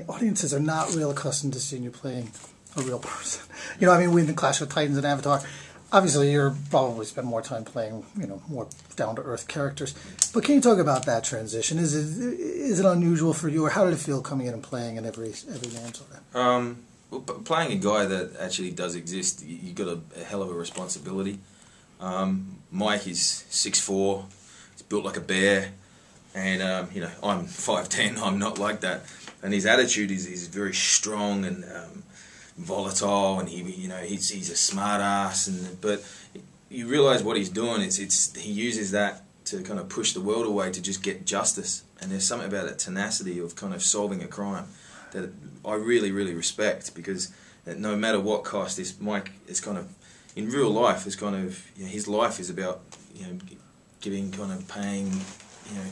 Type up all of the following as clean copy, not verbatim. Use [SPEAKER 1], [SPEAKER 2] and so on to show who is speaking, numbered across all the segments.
[SPEAKER 1] Audiences are not real accustomed to seeing you playing a real person. You know, I mean, we in Clash of Titans and Avatar, obviously you're probably spend more time playing, you know, more down-to-earth characters. But can you talk about that transition? Is it unusual for you, or how did it feel coming in and playing in every game sort of?
[SPEAKER 2] Well, playing a guy that actually does exist, you got a hell of a responsibility. Mike is 6'4", he's built like a bear, and you know, I'm 5'10", I'm not like that. And his attitude is very strong and volatile, and he's a smart ass. But you realise what he's doing. He uses that to kind of push the world away to just get justice. And there's something about that tenacity of kind of solving a crime that I really respect, because no matter what cost, this Mike is kind of in real life is kind of, you know, his life is about, you know, giving kind of paying, you know,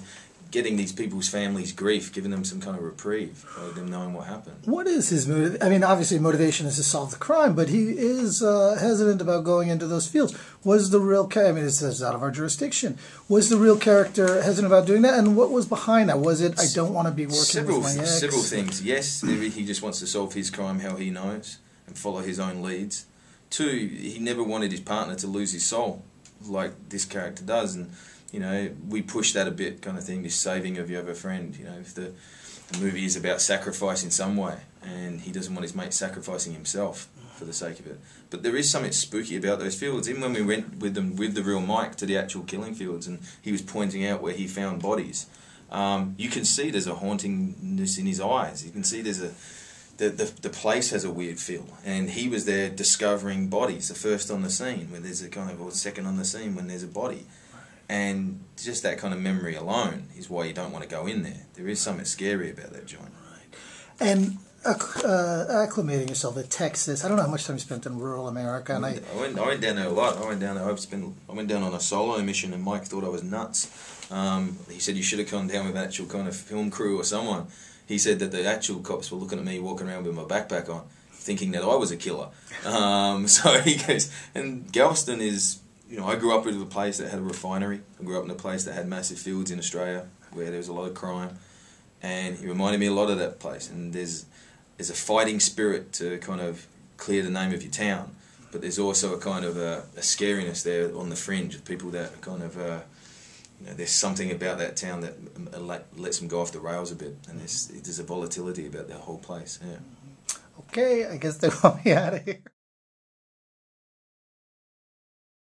[SPEAKER 2] getting these people's families grief, giving them some kind of reprieve by them knowing what happened.
[SPEAKER 1] What is his motive? I mean, obviously motivation is to solve the crime, but he is hesitant about going into those fields. Was the real character, I mean, it's out of our jurisdiction, was the real character hesitant about doing that? And what was behind that? Was it, I don't want to be working with my ex?
[SPEAKER 2] Several things. Yes, he just wants to solve his crime how he knows and follow his own leads. Two, he never wanted his partner to lose his soul like this character does, and you know, we push that a bit, kind of thing, this saving of your other friend. You know, if the movie is about sacrifice in some way, and he doesn't want his mate sacrificing himself for the sake of it. But there is something spooky about those fields. Even when we went with them, with the real Mike, to the actual killing fields, and he was pointing out where he found bodies, you can see there's a hauntingness in his eyes. You can see there's the place has a weird feel, and he was there discovering bodies, the first on the scene, where there's a kind of, or second on the scene when there's a body. And just that kind of memory alone is why you don't want to go in there. There is something scary about that joint.
[SPEAKER 1] Right. And acclimating yourself to Texas, I don't know how much time you spent in rural America. And I
[SPEAKER 2] went down there a lot. I went down on a solo mission, and Mike thought I was nuts. He said, you should have come down with an actual kind of film crew or someone. He said that the actual cops were looking at me walking around with my backpack on, thinking that I was a killer. So he goes, and Galveston is, you know, I grew up in a place that had a refinery. I grew up in a place that had massive fields in Australia where there was a lot of crime, and he reminded me a lot of that place. And there's a fighting spirit to kind of clear the name of your town, but there's also a kind of a scariness there on the fringe of people that are kind of, you know, there's something about that town that lets them go off the rails a bit, and there's a volatility about that whole place. Yeah.
[SPEAKER 1] Okay, I guess they want me out of here.